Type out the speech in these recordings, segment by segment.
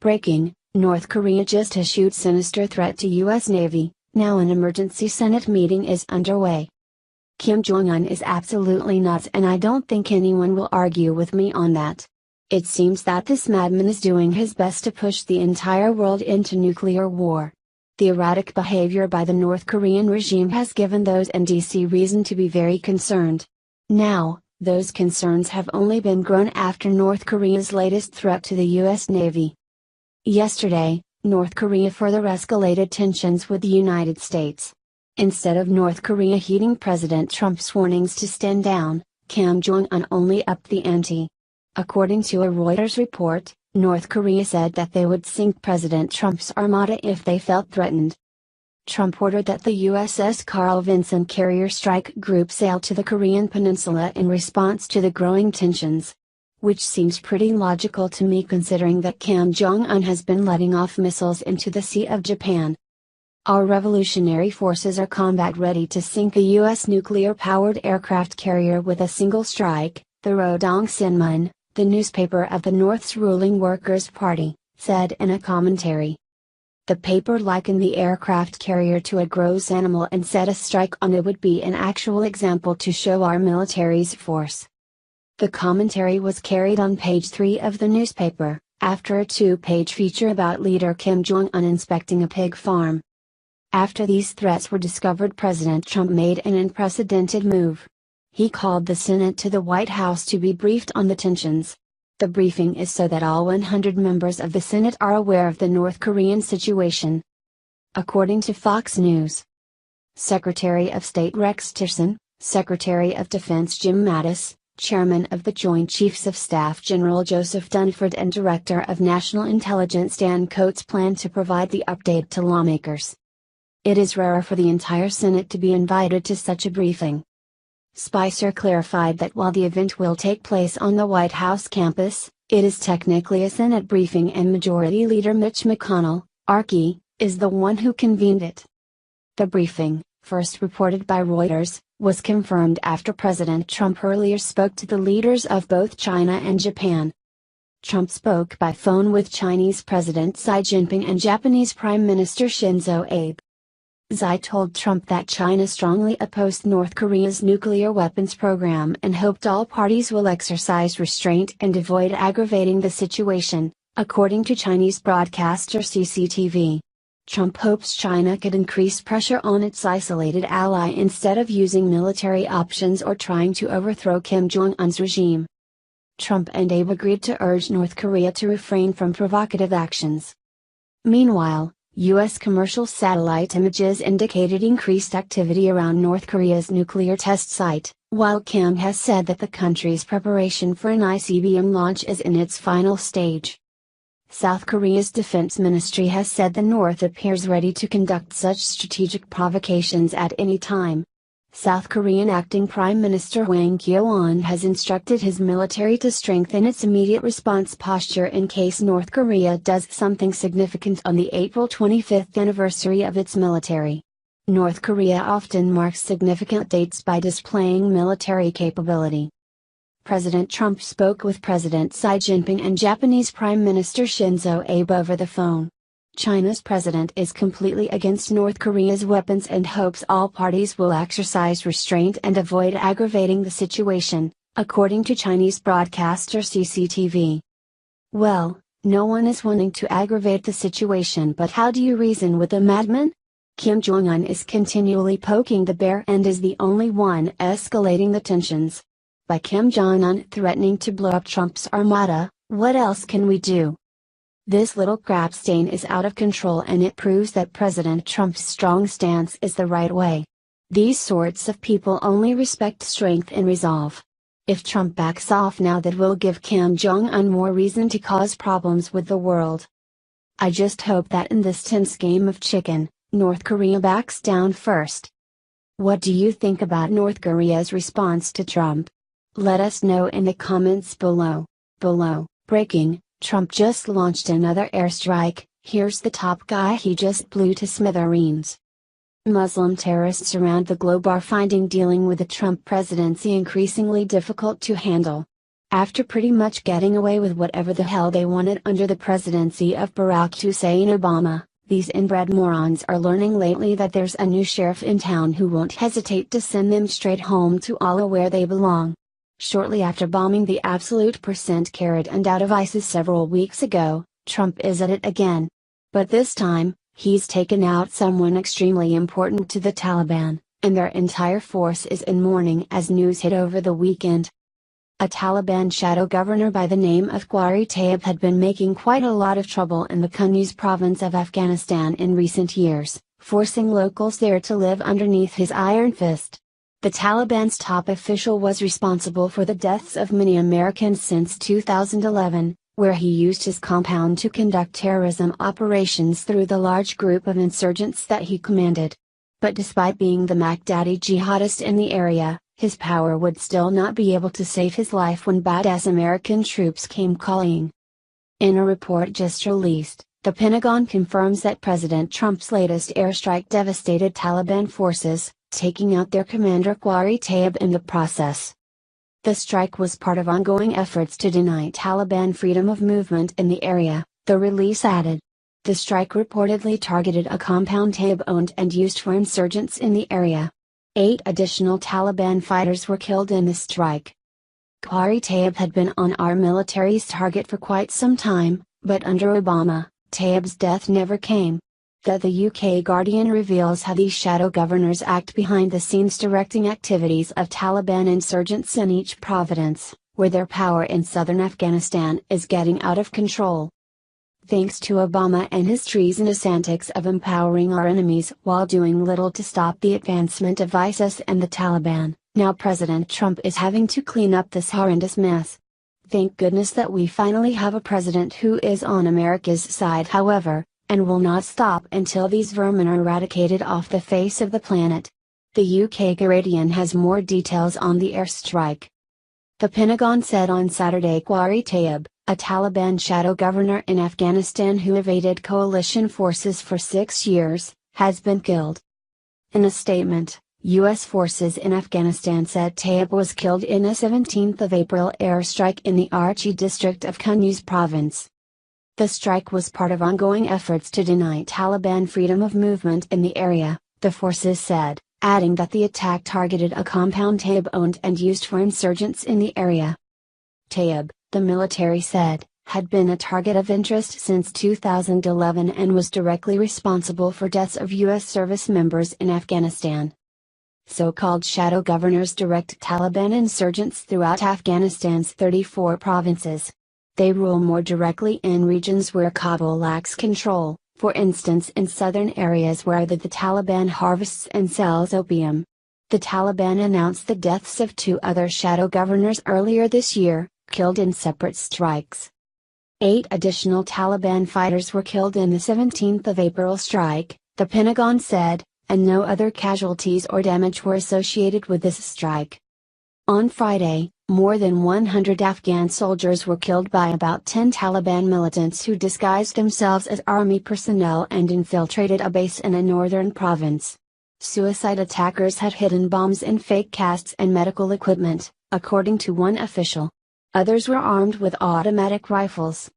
Breaking, North Korea just issued sinister threat to U.S. Navy, now an emergency Senate meeting is underway. Kim Jong-un is absolutely nuts, and I don't think anyone will argue with me on that. It seems that this madman is doing his best to push the entire world into nuclear war. The erratic behavior by the North Korean regime has given those in DC reason to be very concerned. Now, those concerns have only been grown after North Korea's latest threat to the U.S. Navy. Yesterday, North Korea further escalated tensions with the United States. Instead of North Korea heeding President Trump's warnings to stand down, Kim Jong-un only upped the ante. According to a Reuters report, North Korea said that they would sink President Trump's armada if they felt threatened. Trump ordered that the USS Carl Vinson carrier strike group sail to the Korean peninsula in response to the growing tensions. Which seems pretty logical to me considering that Kim Jong-un has been letting off missiles into the Sea of Japan. Our revolutionary forces are combat ready to sink a U.S. nuclear-powered aircraft carrier with a single strike, the Rodong Sinmun, the newspaper of the North's ruling Workers' Party, said in a commentary. The paper likened the aircraft carrier to a gross animal and said a strike on it would be an actual example to show our military's force. The commentary was carried on page 3 of the newspaper, after a 2-page feature about leader Kim Jong-un inspecting a pig farm. After these threats were discovered, President Trump made an unprecedented move. He called the Senate to the White House to be briefed on the tensions. The briefing is so that all 100 members of the Senate are aware of the North Korean situation. According to Fox News, Secretary of State Rex Tillerson, Secretary of Defense Jim Mattis, Chairman of the Joint Chiefs of Staff General Joseph Dunford and Director of National Intelligence Dan Coats plan to provide the update to lawmakers. It is rare for the entire Senate to be invited to such a briefing. Spicer clarified that while the event will take place on the White House campus, it is technically a Senate briefing and Majority Leader Mitch McConnell, RK, is the one who convened it. The briefing, first reported by Reuters, was confirmed after President Trump earlier spoke to the leaders of both China and Japan. Trump spoke by phone with Chinese President Xi Jinping and Japanese Prime Minister Shinzo Abe. Xi told Trump that China strongly opposed North Korea's nuclear weapons program and hoped all parties will exercise restraint and avoid aggravating the situation, according to Chinese broadcaster CCTV. Trump hopes China could increase pressure on its isolated ally instead of using military options or trying to overthrow Kim Jong-un's regime. Trump and Abe agreed to urge North Korea to refrain from provocative actions. Meanwhile, U.S. commercial satellite images indicated increased activity around North Korea's nuclear test site, while Kim has said that the country's preparation for an ICBM launch is in its final stage. South Korea's defense ministry has said the North appears ready to conduct such strategic provocations at any time. South Korean acting Prime Minister Hwang Kyo-ahn has instructed his military to strengthen its immediate response posture in case North Korea does something significant on the April 25th anniversary of its military. North Korea often marks significant dates by displaying military capability. President Trump spoke with President Xi Jinping and Japanese Prime Minister Shinzo Abe over the phone. China's president is completely against North Korea's weapons and hopes all parties will exercise restraint and avoid aggravating the situation, according to Chinese broadcaster CCTV. Well, no one is wanting to aggravate the situation, but how do you reason with a madman? Kim Jong-un is continually poking the bear and is the only one escalating the tensions. By Kim Jong-un threatening to blow up Trump's armada, what else can we do? This little crap stain is out of control, and it proves that President Trump's strong stance is the right way. These sorts of people only respect strength and resolve. If Trump backs off now, that will give Kim Jong-un more reason to cause problems with the world. I just hope that in this tense game of chicken, North Korea backs down first. What do you think about North Korea's response to Trump? Let us know in the comments below. Breaking, Trump just launched another airstrike, here's the top guy he just blew to smithereens. Muslim terrorists around the globe are finding dealing with the Trump presidency increasingly difficult to handle. After pretty much getting away with whatever the hell they wanted under the presidency of Barack Hussein Obama, these inbred morons are learning lately that there's a new sheriff in town who won't hesitate to send them straight home to Allah where they belong. Shortly after bombing the absolute % carried and out of ISIS several weeks ago, Trump is at it again. But this time, he's taken out someone extremely important to the Taliban, and their entire force is in mourning as news hit over the weekend. A Taliban shadow governor by the name of Qari Tayyib had been making quite a lot of trouble in the Kunduz province of Afghanistan in recent years, forcing locals there to live underneath his iron fist. The Taliban's top official was responsible for the deaths of many Americans since 2011, where he used his compound to conduct terrorism operations through the large group of insurgents that he commanded. But despite being the Mac Daddy jihadist in the area, his power would still not be able to save his life when badass American troops came calling. In a report just released, the Pentagon confirms that President Trump's latest airstrike devastated Taliban forces, taking out their commander Qari Tayyib in the process. The strike was part of ongoing efforts to deny Taliban freedom of movement in the area, the release added. The strike reportedly targeted a compound Tayyib owned and used for insurgents in the area. 8 additional Taliban fighters were killed in the strike. Qari Tayyib had been on our military's target for quite some time, but under Obama, Tayyib's death never came. The UK Guardian reveals how these shadow governors act behind the scenes, directing activities of Taliban insurgents in each province, where their power in southern Afghanistan is getting out of control. Thanks to Obama and his treasonous antics of empowering our enemies while doing little to stop the advancement of ISIS and the Taliban, now President Trump is having to clean up this horrendous mess. Thank goodness that we finally have a president who is on America's side, however, and will not stop until these vermin are eradicated off the face of the planet. The UK Guardian has more details on the airstrike. The Pentagon said on Saturday Qari Tayyib, a Taliban shadow governor in Afghanistan who evaded coalition forces for 6 years, has been killed. In a statement, U.S. forces in Afghanistan said Tayyib was killed in a 17th of April airstrike in the Archi district of Kunduz province. The strike was part of ongoing efforts to deny Taliban freedom of movement in the area, the forces said, adding that the attack targeted a compound Tayyib owned and used for insurgents in the area. Tayyib, the military said, had been a target of interest since 2011 and was directly responsible for deaths of U.S. service members in Afghanistan. So-called shadow governors direct Taliban insurgents throughout Afghanistan's 34 provinces. They rule more directly in regions where Kabul lacks control, for instance in southern areas where the Taliban harvests and sells opium. The Taliban announced the deaths of 2 other shadow governors earlier this year, killed in separate strikes. 8 additional Taliban fighters were killed in the 17th of April strike, the Pentagon said, and no other casualties or damage were associated with this strike. On Friday, more than 100 Afghan soldiers were killed by about 10 Taliban militants who disguised themselves as army personnel and infiltrated a base in a northern province. Suicide attackers had hidden bombs in fake casts and medical equipment, according to one official. Others were armed with automatic rifles.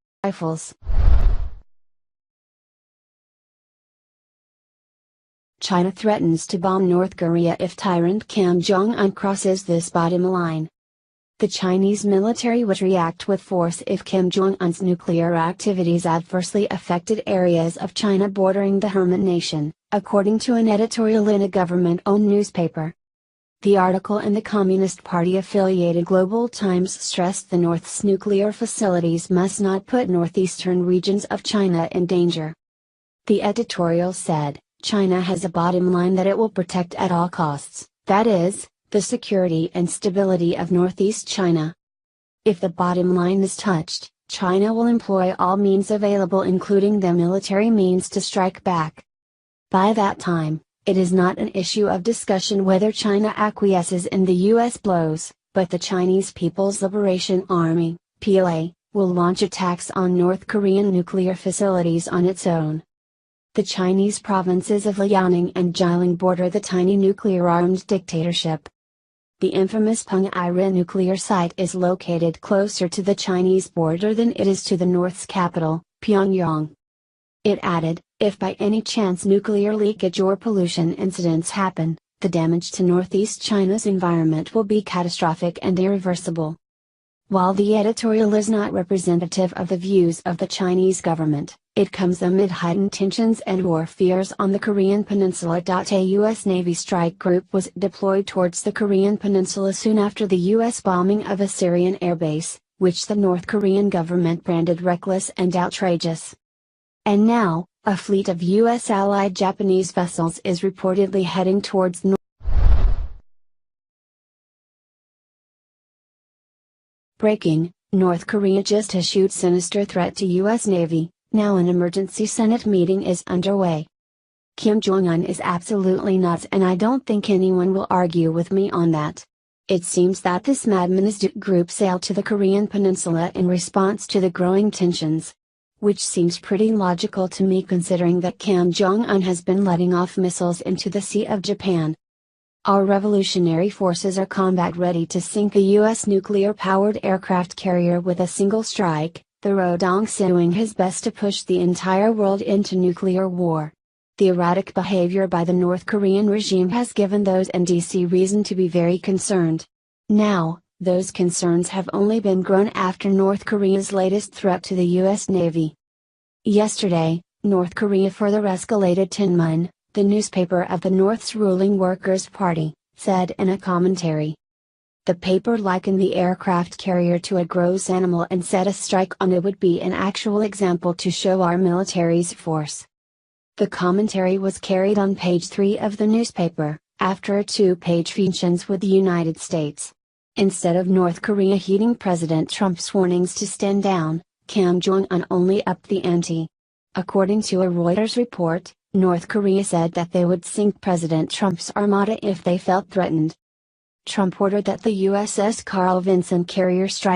China threatens to bomb North Korea if tyrant Kim Jong-un crosses this bottom line. The Chinese military would react with force if Kim Jong-un's nuclear activities adversely affected areas of China bordering the Herman Nation, according to an editorial in a government-owned newspaper. The article in the Communist Party-affiliated Global Times stressed the North's nuclear facilities must not put northeastern regions of China in danger. The editorial said, China has a bottom line that it will protect at all costs, that is, the security and stability of Northeast China. If the bottom line is touched, China will employ all means available including the military means to strike back. By that time, it is not an issue of discussion whether China acquiesces in the U.S. blows, but the Chinese People's Liberation Army, PLA, will launch attacks on North Korean nuclear facilities on its own. The Chinese provinces of Liaoning and Jialing border the tiny nuclear-armed dictatorship. The infamous Punggye-ri nuclear site is located closer to the Chinese border than it is to the North's capital, Pyongyang. It added, if by any chance nuclear leakage or pollution incidents happen, the damage to northeast China's environment will be catastrophic and irreversible. While the editorial is not representative of the views of the Chinese government, it comes amid heightened tensions and war fears on the Korean Peninsula. A U.S. Navy strike group was deployed towards the Korean Peninsula soon after the U.S. bombing of a Syrian airbase, which the North Korean government branded reckless and outrageous. And now, a fleet of U.S. allied Japanese vessels is reportedly heading towards North. Breaking, North Korea just issued sinister threat to U.S. Navy, now an emergency Senate meeting is underway. Kim Jong-un is absolutely nuts and I don't think anyone will argue with me on that. It seems that this madman's group sailed to the Korean Peninsula in response to the growing tensions. Which seems pretty logical to me considering that Kim Jong-un has been letting off missiles into the Sea of Japan. Our revolutionary forces are combat ready to sink a U.S. nuclear-powered aircraft carrier with a single strike, the Rodong doing his best to push the entire world into nuclear war. The erratic behavior by the North Korean regime has given those in D.C. reason to be very concerned. Now, those concerns have only been grown after North Korea's latest threat to the U.S. Navy. Yesterday, North Korea further escalated Tinmun, the newspaper of the North's ruling Workers' Party, said in a commentary. The paper likened the aircraft carrier to a gross animal and said a strike on it would be an actual example to show our military's force. The commentary was carried on page 3 of the newspaper, after a 2-page feature with the United States. Instead of North Korea heeding President Trump's warnings to stand down, Kim Jong-un only upped the ante. According to a Reuters report, North Korea said that they would sink President Trump's armada if they felt threatened. Trump ordered that the USS Carl Vinson carrier strike